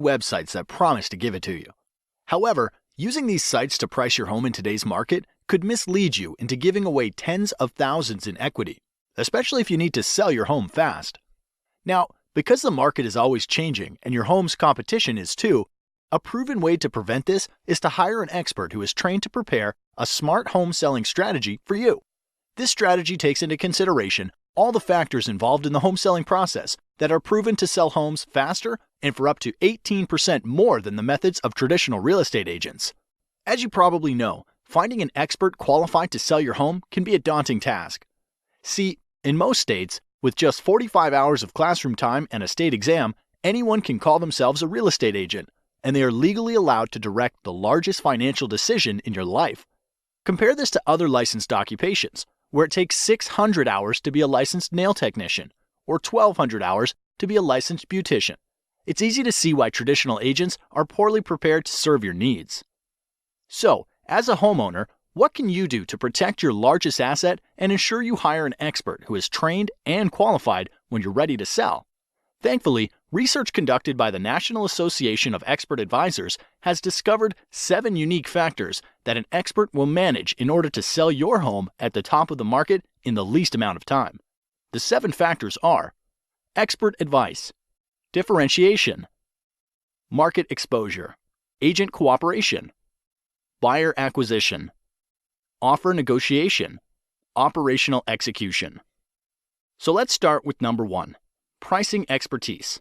websites that promise to give it to you. However, using these sites to price your home in today's market could mislead you into giving away tens of thousands in equity, especially if you need to sell your home fast. Now, because the market is always changing and your home's competition is too, a proven way to prevent this is to hire an expert who is trained to prepare a smart home selling strategy for you. This strategy takes into consideration all the factors involved in the home selling process that are proven to sell homes faster and for up to 18% more than the methods of traditional real estate agents. As you probably know, finding an expert qualified to sell your home can be a daunting task. See, in most states, with just 45 hours of classroom time and a state exam, anyone can call themselves a real estate agent, and they are legally allowed to direct the largest financial decision in your life. Compare this to other licensed occupations, where it takes 600 hours to be a licensed nail technician, or 1,200 hours to be a licensed beautician. It's easy to see why traditional agents are poorly prepared to serve your needs. So, as a homeowner, what can you do to protect your largest asset and ensure you hire an expert who is trained and qualified when you're ready to sell? Thankfully, research conducted by the National Association of Expert Advisors has discovered 7 unique factors that an expert will manage in order to sell your home at the top of the market in the least amount of time. The 7 factors are: expert advice, differentiation, market exposure, agent cooperation, buyer acquisition, offer negotiation, operational execution. So let's start with number 1, pricing expertise.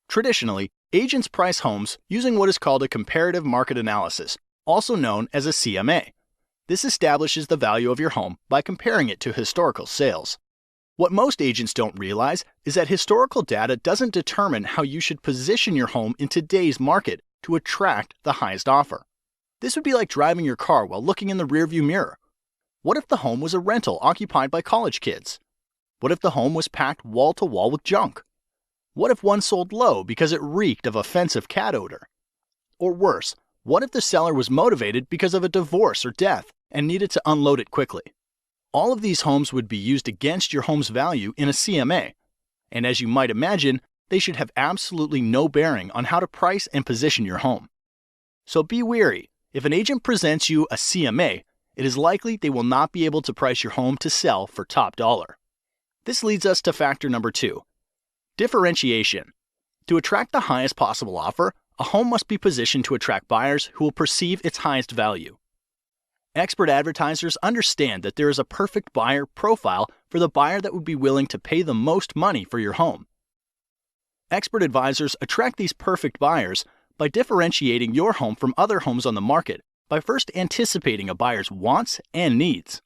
Traditionally, agents price homes using what is called a comparative market analysis, also known as a CMA. This establishes the value of your home by comparing it to historical sales. What most agents don't realize is that historical data doesn't determine how you should position your home in today's market to attract the highest offer. This would be like driving your car while looking in the rearview mirror. What if the home was a rental occupied by college kids? What if the home was packed wall to wall with junk? What if one sold low because it reeked of offensive cat odor? Or worse, what if the seller was motivated because of a divorce or death and needed to unload it quickly? All of these homes would be used against your home's value in a CMA, and as you might imagine, they should have absolutely no bearing on how to price and position your home. So be wary. If an agent presents you a CMA, it is likely they will not be able to price your home to sell for top dollar. This leads us to factor number 2, differentiation. To attract the highest possible offer, a home must be positioned to attract buyers who will perceive its highest value. Expert advertisers understand that there is a perfect buyer profile for the buyer that would be willing to pay the most money for your home. Expert advisors attract these perfect buyers by differentiating your home from other homes on the market by first anticipating a buyer's wants and needs.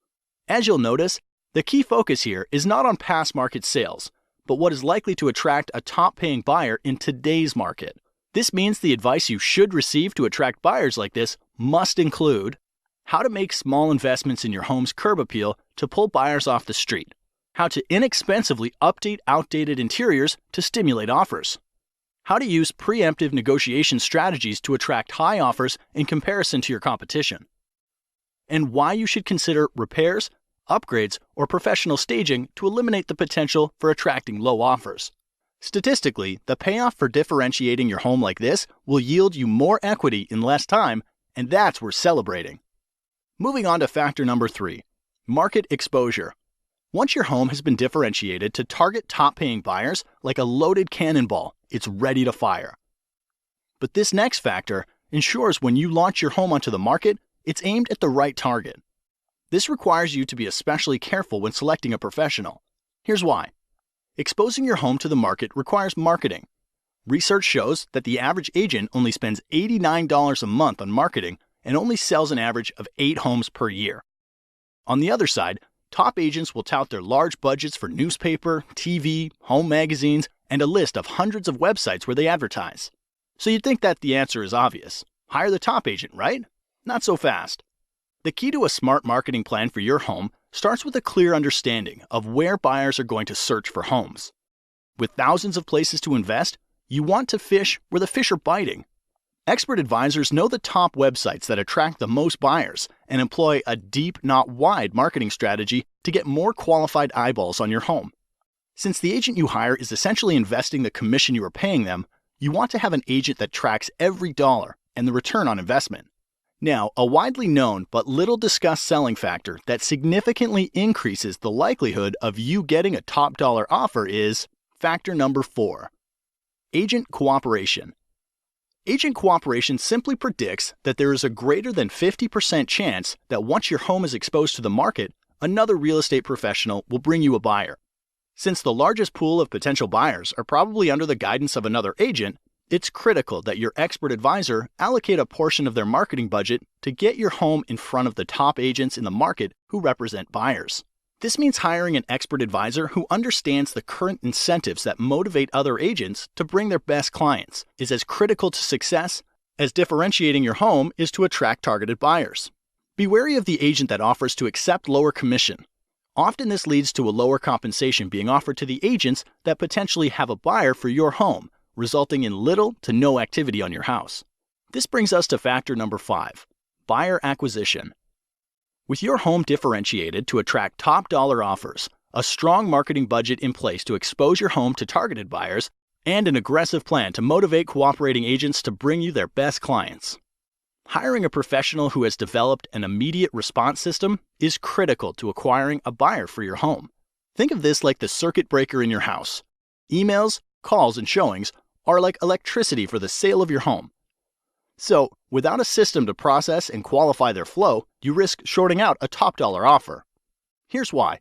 As you'll notice, the key focus here is not on past market sales, but what is likely to attract a top-paying buyer in today's market. This means the advice you should receive to attract buyers like this must include how to make small investments in your home's curb appeal to pull buyers off the street, how to inexpensively update outdated interiors to stimulate offers, how to use preemptive negotiation strategies to attract high offers in comparison to your competition, and why you should consider repairs, upgrades, or professional staging to eliminate the potential for attracting low offers. Statistically, the payoff for differentiating your home like this will yield you more equity in less time, and that's worth celebrating. Moving on to factor number 3, market exposure. Once your home has been differentiated to target top-paying buyers like a loaded cannonball, it's ready to fire. But this next factor ensures when you launch your home onto the market, it's aimed at the right target. This requires you to be especially careful when selecting a professional. Here's why. Exposing your home to the market requires marketing. Research shows that the average agent only spends $89 a month on marketing and only sells an average of 8 homes per year. On the other side, top agents will tout their large budgets for newspaper, TV, home magazines, and a list of hundreds of websites where they advertise. So you'd think that the answer is obvious. Hire the top agent, right? Not so fast. The key to a smart marketing plan for your home starts with a clear understanding of where buyers are going to search for homes. With thousands of places to invest, you want to fish where the fish are biting. Expert advisors know the top websites that attract the most buyers and employ a deep, not wide marketing strategy to get more qualified eyeballs on your home. Since the agent you hire is essentially investing the commission you are paying them, You want to have an agent that tracks every dollar and the return on investment. Now, a widely known but little discussed selling factor that significantly increases the likelihood of you getting a top dollar offer is factor number 4, agent cooperation. Agent cooperation simply predicts that there is a greater than 50% chance that once your home is exposed to the market, another real estate professional will bring you a buyer. Since the largest pool of potential buyers are probably under the guidance of another agent, it's critical that your expert advisor allocate a portion of their marketing budget to get your home in front of the top agents in the market who represent buyers. This means hiring an expert advisor who understands the current incentives that motivate other agents to bring their best clients is as critical to success as differentiating your home is to attract targeted buyers. Be wary of the agent that offers to accept lower commission. Often this leads to a lower compensation being offered to the agents that potentially have a buyer for your home, resulting in little to no activity on your house. This brings us to factor number 5, buyer acquisition. With your home differentiated to attract top dollar offers, a strong marketing budget in place to expose your home to targeted buyers, and an aggressive plan to motivate cooperating agents to bring you their best clients. Hiring a professional who has developed an immediate response system is critical to acquiring a buyer for your home. Think of this like the circuit breaker in your house. Emails, calls, and showings are like electricity for the sale of your home. So, without a system to process and qualify their flow, you risk shorting out a top dollar offer. Here's why.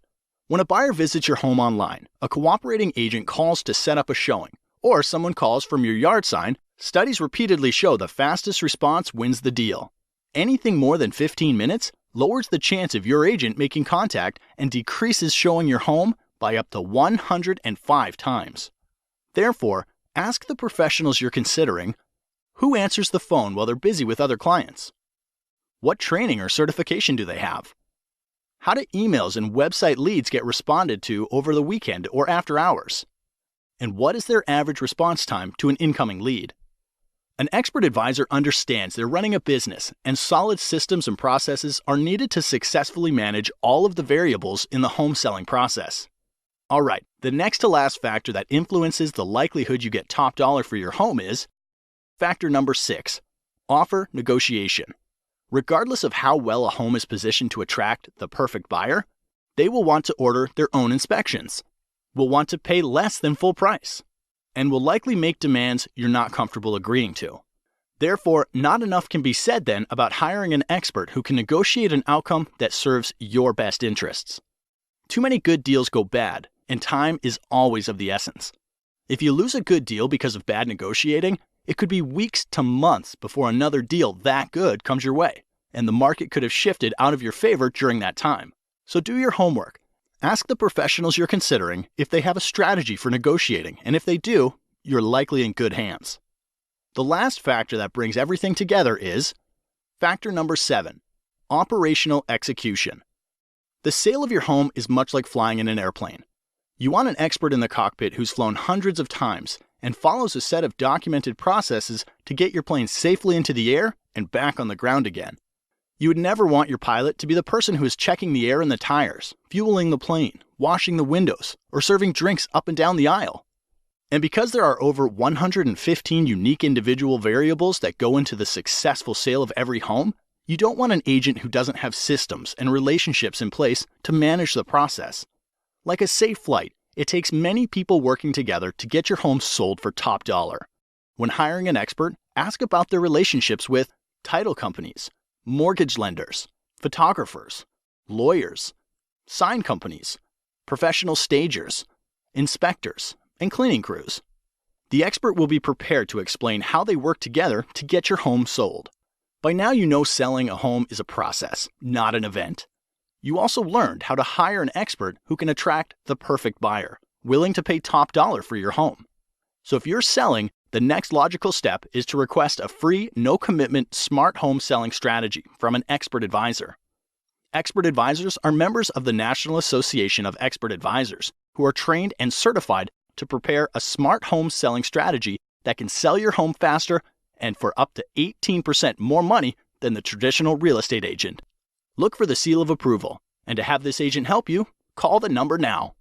When a buyer visits your home online, a cooperating agent calls to set up a showing, or someone calls from your yard sign. Studies repeatedly show the fastest response wins the deal. Anything more than 15 minutes lowers the chance of your agent making contact and decreases showing your home by up to 105 times. Therefore, ask the professionals you're considering, who answers the phone while they're busy with other clients? What training or certification do they have? How do emails and website leads get responded to over the weekend or after hours? And what is their average response time to an incoming lead? An expert advisor understands they're running a business, and solid systems and processes are needed to successfully manage all of the variables in the home selling process. All right, the next to last factor that influences the likelihood you get top dollar for your home is factor number 6, offer negotiation. Regardless of how well a home is positioned to attract the perfect buyer, they will want to order their own inspections, will want to pay less than full price, and will likely make demands you're not comfortable agreeing to. Therefore, not enough can be said then about hiring an expert who can negotiate an outcome that serves your best interests. Too many good deals go bad, and time is always of the essence. If you lose a good deal because of bad negotiating, it could be weeks to months before another deal that good comes your way, and the market could have shifted out of your favor during that time. So do your homework. Ask the professionals you're considering if they have a strategy for negotiating, and if they do, you're likely in good hands. The last factor that brings everything together is factor number 7, operational execution. The sale of your home is much like flying in an airplane. You want an expert in the cockpit who's flown hundreds of times and follows a set of documented processes to get your plane safely into the air and back on the ground again. You would never want your pilot to be the person who is checking the air in the tires, fueling the plane, washing the windows, or serving drinks up and down the aisle. And because there are over 115 unique individual variables that go into the successful sale of every home, you don't want an agent who doesn't have systems and relationships in place to manage the process. Like a safe flight, it takes many people working together to get your home sold for top dollar. When hiring an expert, ask about their relationships with title companies, mortgage lenders, photographers, lawyers, sign companies, professional stagers, inspectors, and cleaning crews. The expert will be prepared to explain how they work together to get your home sold. By now you know selling a home is a process, not an event. You also learned how to hire an expert who can attract the perfect buyer, willing to pay top dollar for your home. So if you're selling, the next logical step is to request a free, no-commitment, smart home selling strategy from an expert advisor. Expert advisors are members of the National Association of Expert Advisors who are trained and certified to prepare a smart home selling strategy that can sell your home faster and for up to 18% more money than the traditional real estate agent. Look for the seal of approval, and to have this agent help you, call the number now.